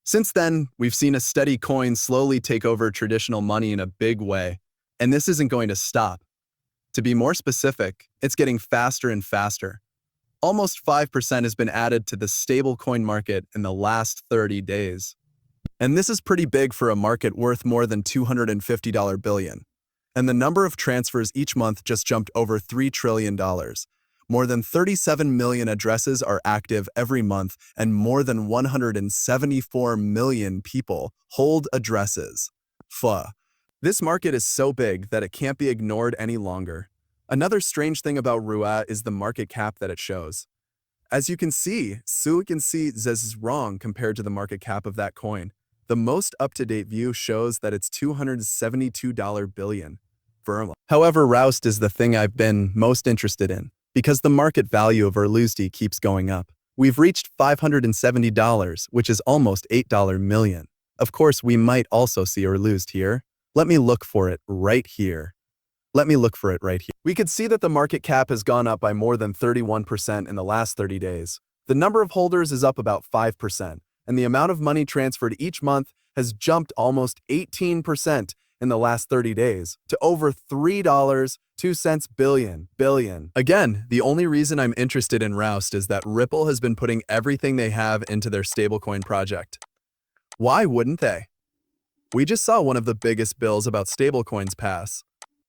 Since then, we've seen a steady coin slowly take over traditional money in a big way, and this isn't going to stop. To be more specific, it's getting faster and faster. Almost 5% has been added to the stablecoin market in the last 30 days. And this is pretty big for a market worth more than $250 billion. And the number of transfers each month just jumped over $3 trillion. More than 37 million addresses are active every month, and more than 174 million people hold addresses. Fuh. This market is so big that it can't be ignored any longer. Another strange thing about Rua is the market cap that it shows. As you can see, this is wrong compared to the market cap of that coin. The most up-to-date view shows that it's $272 billion. However, Roust is the thing I've been most interested in, because the market value of Erlusdi keeps going up. We've reached $570, which is almost $8 million. Of course, we might also see Erlusd here. Let me look for it right here. We could see that the market cap has gone up by more than 31% in the last 30 days. The number of holders is up about 5%, and the amount of money transferred each month has jumped almost 18% in the last 30 days to over $3.02 billion. Again, the only reason I'm interested in Roust is that Ripple has been putting everything they have into their stablecoin project. Why wouldn't they? We just saw one of the biggest bills about stablecoins pass.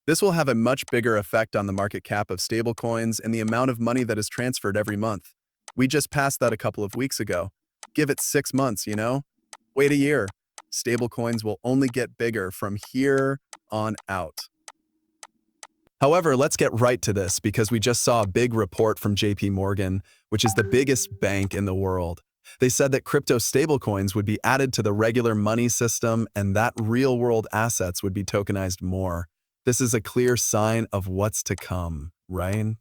This will have a much bigger effect on the market cap of stablecoins and the amount of money that is transferred every month. We just passed that a couple of weeks ago. Give it 6 months, you know? Wait a year. Stablecoins will only get bigger from here on out. However, let's get right to this because we just saw a big report from JP Morgan, which is the biggest bank in the world. They said that crypto stablecoins would be added to the regular money system and that real-world assets would be tokenized more. This is a clear sign of what's to come, right?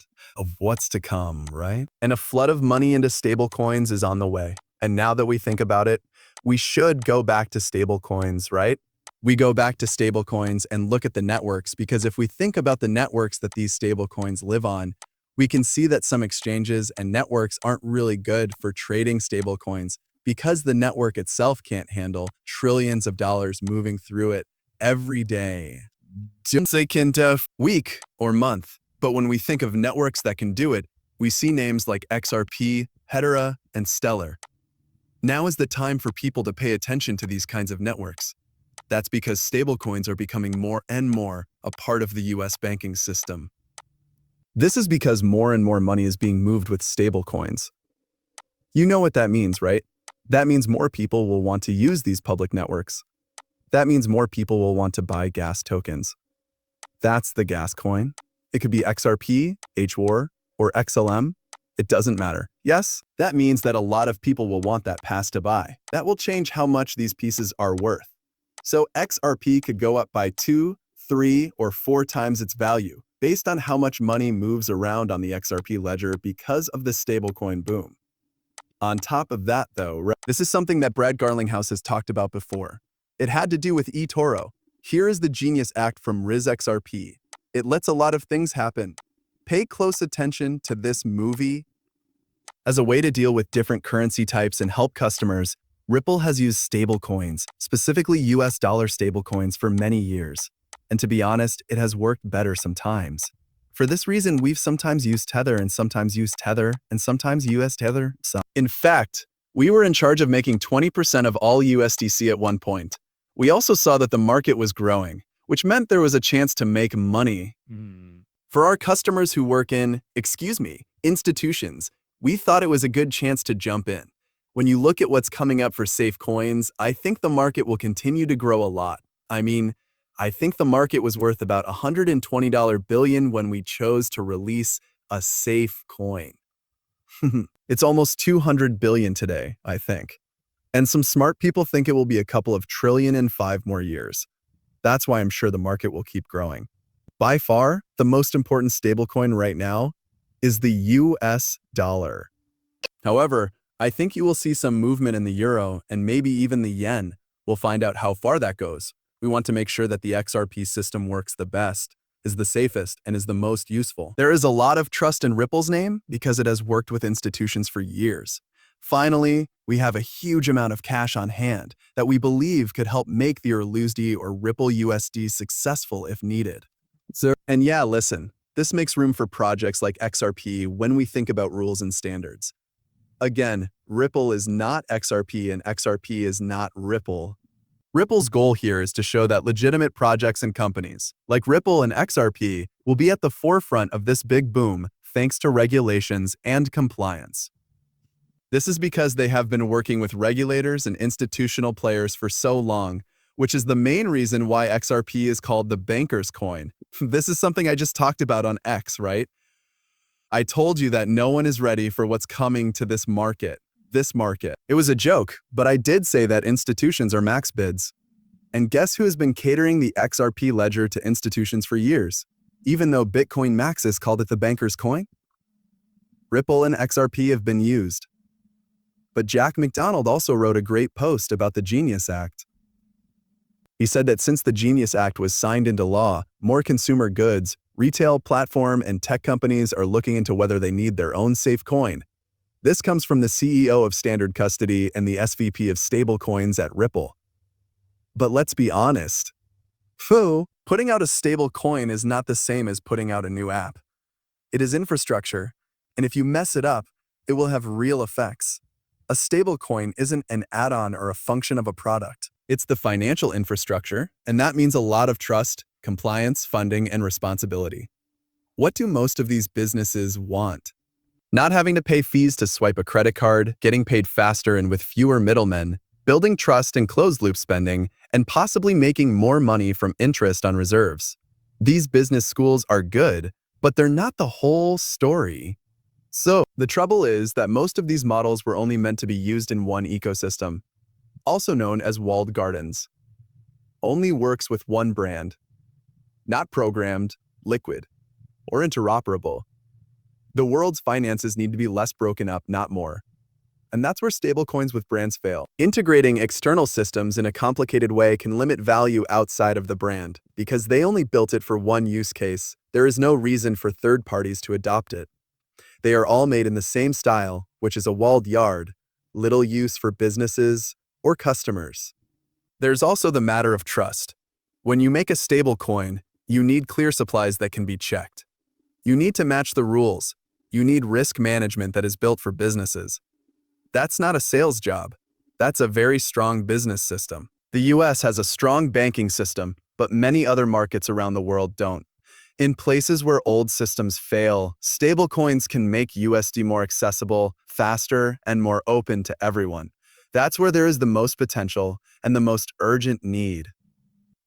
And a flood of money into stablecoins is on the way. And now that we think about it, we should go back to stablecoins, right? We go back to stablecoins and look at the networks because if we think about the networks that these stablecoins live on, we can see that some exchanges and networks aren't really good for trading stablecoins because the network itself can't handle trillions of dollars moving through it every day. Week or month. But when we think of networks that can do it, we see names like XRP, Hedera, and Stellar. Now is the time for people to pay attention to these kinds of networks. That's because stablecoins are becoming more and more a part of the US banking system. This is because more and more money is being moved with stablecoins. You know what that means, right? That means more people will want to use these public networks. That means more people will want to buy gas tokens. That's the gas coin. It could be XRP, HWAR, or XLM. It doesn't matter. Yes, that means that a lot of people will want that pass to buy. That will change how much these pieces are worth. So XRP could go up by 2, 3, or 4 times its value, based on how much money moves around on the XRP ledger because of the stablecoin boom. On top of that, though, this is something that Brad Garlinghouse has talked about before. It had to do with eToro. Here is the genius act from RizXRP. It lets a lot of things happen. Pay close attention to this movie. As a way to deal with different currency types and help customers, Ripple has used stablecoins, specifically US dollar stablecoins, for many years. And to be honest, it has worked better sometimes. For this reason, we've sometimes used Tether and sometimes used Tether and sometimes US Tether. In fact, we were in charge of making 20% of all USDC at one point. We also saw that the market was growing, which meant there was a chance to make money. For our customers who work in, institutions, we thought it was a good chance to jump in. When you look at what's coming up for safe coins, I think the market will continue to grow a lot. I think the market was worth about $120 billion when we chose to release a safe coin. It's almost $200 billion today, I think. And some smart people think it will be a couple of trillion in 5 more years. That's why I'm sure the market will keep growing. By far, the most important stablecoin right now is the US dollar. However, I think you will see some movement in the euro and maybe even the yen. We'll find out how far that goes. We want to make sure that the XRP system works the best, is the safest, and is the most useful. There is a lot of trust in Ripple's name because it has worked with institutions for years. Finally, we have a huge amount of cash on hand that we believe could help make the USD or Ripple USD successful if needed. And yeah, listen, this makes room for projects like XRP when we think about rules and standards. Again, Ripple is not XRP and XRP is not Ripple. Ripple's goal here is to show that legitimate projects and companies, like Ripple and XRP, will be at the forefront of this big boom thanks to regulations and compliance. This is because they have been working with regulators and institutional players for so long, which is the main reason why XRP is called the banker's coin. This is something I just talked about on X, right? I told you that no one is ready for what's coming to this market. It was a joke, but I did say that institutions are max bids. And guess who has been catering the XRP ledger to institutions for years, even though Bitcoin Maxis called it the banker's coin? Ripple and XRP have been used. But Jack McDonald also wrote a great post about the Genius Act. He said that since the Genius Act was signed into law, more consumer goods, retail, platform, and tech companies are looking into whether they need their own safe coin. This comes from the CEO of Standard Custody and the SVP of stablecoins at Ripple. But let's be honest. Putting out a stable coin is not the same as putting out a new app. It is infrastructure, and if you mess it up, it will have real effects. A stablecoin isn't an add-on or a function of a product. It's the financial infrastructure, and that means a lot of trust, compliance, funding, and responsibility. What do most of these businesses want? Not having to pay fees to swipe a credit card, getting paid faster and with fewer middlemen, building trust and closed-loop spending, and possibly making more money from interest on reserves. These business schools are good, but they're not the whole story. So, the trouble is that most of these models were only meant to be used in one ecosystem, also known as walled gardens. Only works with one brand. Not programmed, liquid, or interoperable. The world's finances need to be less broken up, not more. And that's where stablecoins with brands fail. Integrating external systems in a complicated way can limit value outside of the brand. Because they only built it for one use case, there is no reason for third parties to adopt it. They are all made in the same style, which is a walled yard, little use for businesses or customers. There's also the matter of trust. When you make a stablecoin, you need clear supplies that can be checked. You need to match the rules. You need risk management that is built for businesses. That's not a sales job. That's a very strong business system. The US has a strong banking system, but many other markets around the world don't. In places where old systems fail, stablecoins can make USD more accessible, faster, and more open to everyone. That's where there is the most potential and the most urgent need.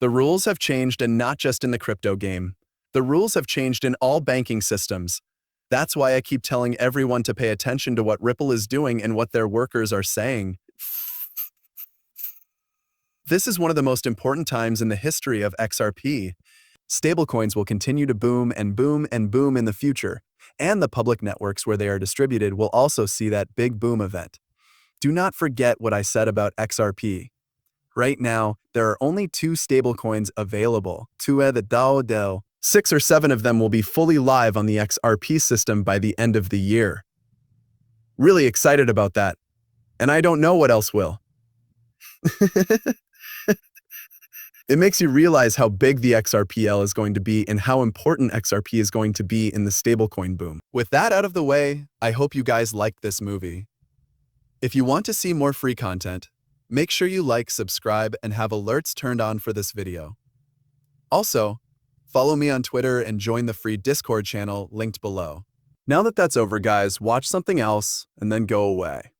The rules have changed, and not just in the crypto game. The rules have changed in all banking systems. That's why I keep telling everyone to pay attention to what Ripple is doing and what their workers are saying. This is one of the most important times in the history of XRP. Stablecoins will continue to boom and boom and boom in the future, and the public networks where they are distributed will also see that big boom event. Do not forget what I said about XRP. Right now, there are only 2 stablecoins available, donde. 6 or 7 of them will be fully live on the XRP system by the end of the year. Really excited about that. And I don't know what else will. It makes you realize how big the XRPL is going to be and how important XRP is going to be in the stablecoin boom. With that out of the way, I hope you guys liked this movie. If you want to see more free content, make sure you like, subscribe, and have alerts turned on for this video. Also, follow me on Twitter and join the free Discord channel linked below. Now that that's over, guys, watch something else and then go away.